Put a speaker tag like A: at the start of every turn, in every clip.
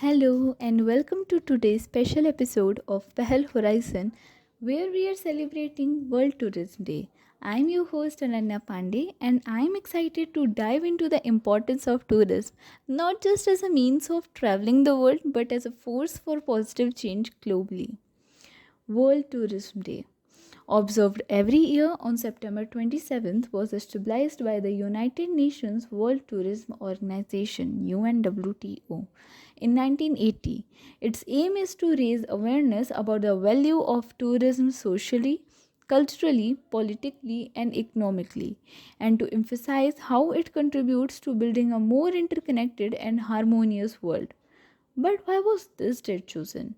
A: Hello and welcome to today's special episode of PAHAL Horizon, where we are celebrating World Tourism Day. I'm your host Ananya Pandey and I'm excited to dive into the importance of tourism, not just as a means of traveling the world but as a force for positive change globally. World Tourism Day, observed every year on September 27th, was established by the United Nations World Tourism Organization (UNWTO) in 1980. Its aim is to raise awareness about the value of tourism socially, culturally, politically, and economically, and to emphasize how it contributes to building a more interconnected and harmonious world. But why was this date chosen?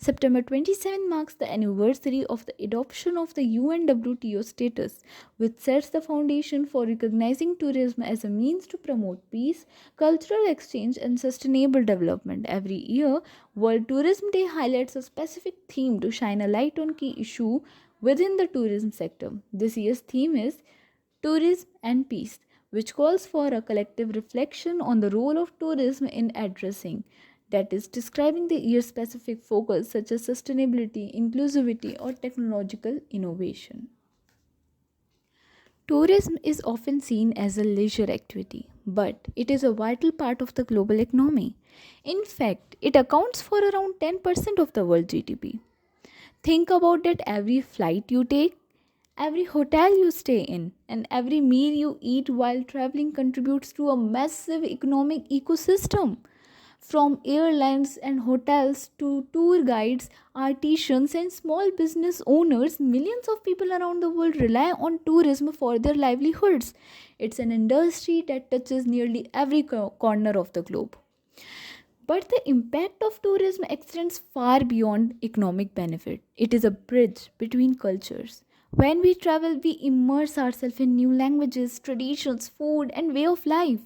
A: September 27 marks the anniversary of the adoption of the UNWTO status, which sets the foundation for recognizing tourism as a means to promote peace, cultural exchange, and sustainable development. Every year, World Tourism Day highlights a specific theme to shine a light on key issue within the tourism sector. This year's theme is Tourism and Peace, which calls for a collective reflection on the role of tourism in addressing, that is, describing the year specific focus such as sustainability, inclusivity, or technological innovation. Tourism is often seen as a leisure activity, but it is a vital part of the global economy. In fact, it accounts for around 10% of the world GDP. Think about that every flight you take, every hotel you stay in, and every meal you eat while traveling contributes to a massive economic ecosystem. From airlines and hotels to tour guides, artisans, and small business owners, millions of people around the world rely on tourism for their livelihoods. It's an industry that touches nearly every corner of the globe. But the impact of tourism extends far beyond economic benefit. It is a bridge between cultures. When we travel, we immerse ourselves in new languages, traditions, food, and way of life.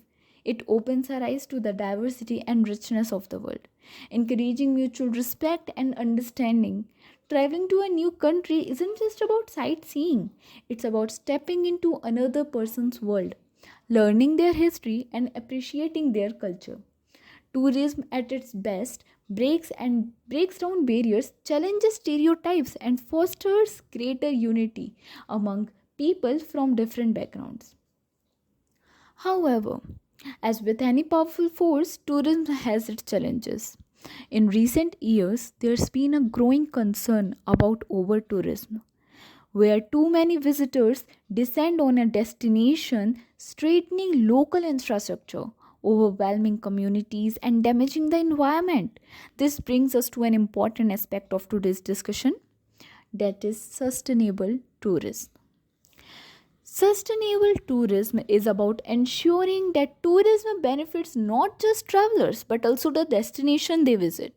A: It opens our eyes to the diversity and richness of the world, encouraging mutual respect and understanding. Traveling to a new country isn't just about sightseeing, it's about stepping into another person's world, learning their history, and appreciating their culture. Tourism at its best breaks down barriers, challenges stereotypes, and fosters greater unity among people from different backgrounds. However, as with any powerful force, tourism has its challenges. In recent years, there's been a growing concern about over tourism, where too many visitors descend on a destination, straightening local infrastructure, overwhelming communities, and damaging the environment. This brings us to an important aspect of today's discussion, that is sustainable tourism. Sustainable tourism is about ensuring that tourism benefits not just travelers but also the destination they visit.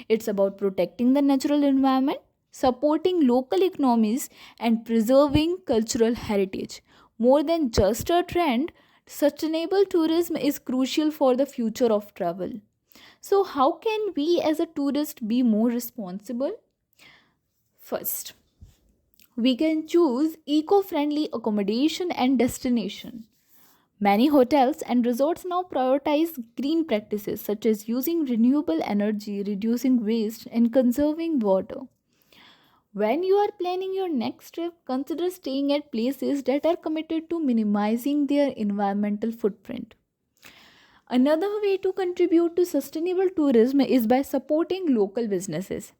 A: It's about protecting the natural environment, supporting local economies, and preserving cultural heritage. More than just a trend, sustainable tourism is crucial for the future of travel. So, how can we as a tourist be more responsible? First, we can choose eco-friendly accommodation and destination. Many hotels and resorts now prioritize green practices such as using renewable energy, reducing waste, and conserving water. When you are planning your next trip, consider staying at places that are committed to minimizing their environmental footprint. Another way to contribute to sustainable tourism is by supporting local businesses.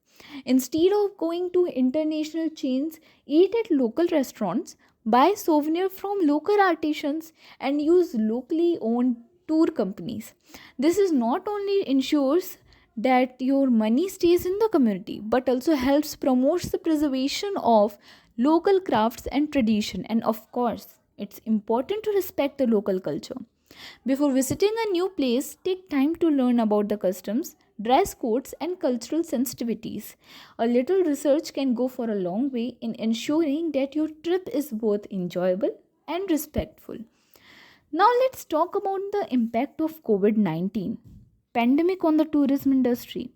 A: Instead of going to international chains, eat at local restaurants, buy souvenirs from local artisans, and use locally owned tour companies. This is not only ensures that your money stays in the community but also helps promotes the preservation of local crafts and tradition, and of course it's important to respect the local culture. Before visiting a new place, take time to learn about the customs, dress codes, and cultural sensitivities. A little research can go for a long way in ensuring that your trip is both enjoyable and respectful. Now let's talk about the impact of COVID-19 pandemic on the tourism industry.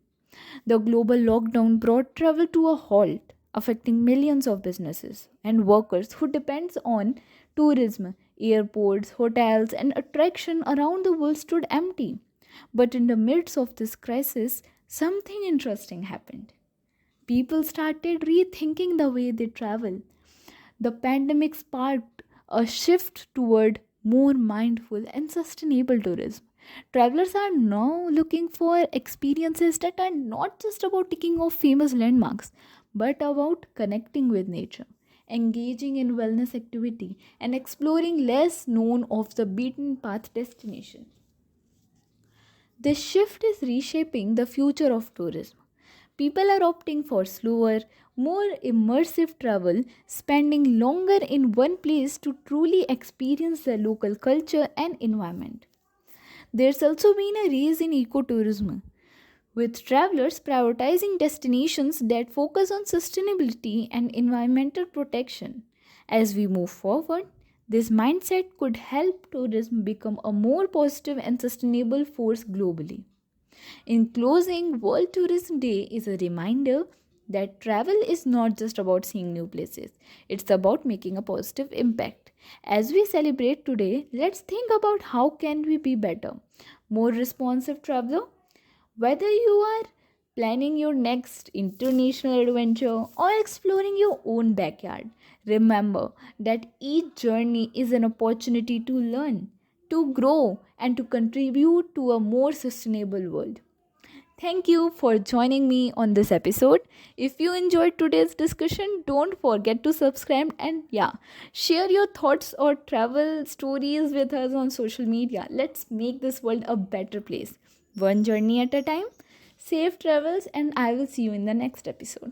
A: The global lockdown brought travel to a halt, affecting millions of businesses and workers who depends on tourism. Airports, hotels, and attraction around the world stood empty. But in the midst of this crisis, something interesting happened. People started rethinking the way they travel. The pandemic sparked a shift toward more mindful and sustainable tourism. Travelers are now looking for experiences that are not just about ticking off famous landmarks, but about connecting with nature, engaging in wellness activity, and exploring less known off the beaten path destination. This shift is reshaping the future of tourism. People are opting for slower, more immersive travel, spending longer in one place to truly experience the local culture and environment. There's also been a rise in ecotourism, with travelers prioritizing destinations that focus on sustainability and environmental protection. As we move forward, this mindset could help tourism become a more positive and sustainable force globally. In closing, World Tourism Day is a reminder that travel is not just about seeing new places, it's about making a positive impact. As we celebrate today, let's think about how can we be better, more responsive traveler. Whether you are planning your next international adventure or exploring your own backyard, remember that each journey is an opportunity to learn, to grow, and to contribute to a more sustainable world. Thank you for joining me on this episode. If you enjoyed today's discussion, don't forget to subscribe and share your thoughts or travel stories with us on social media. Let's make this world a better place, one journey at a time. Safe travels, and I will see you in the next episode.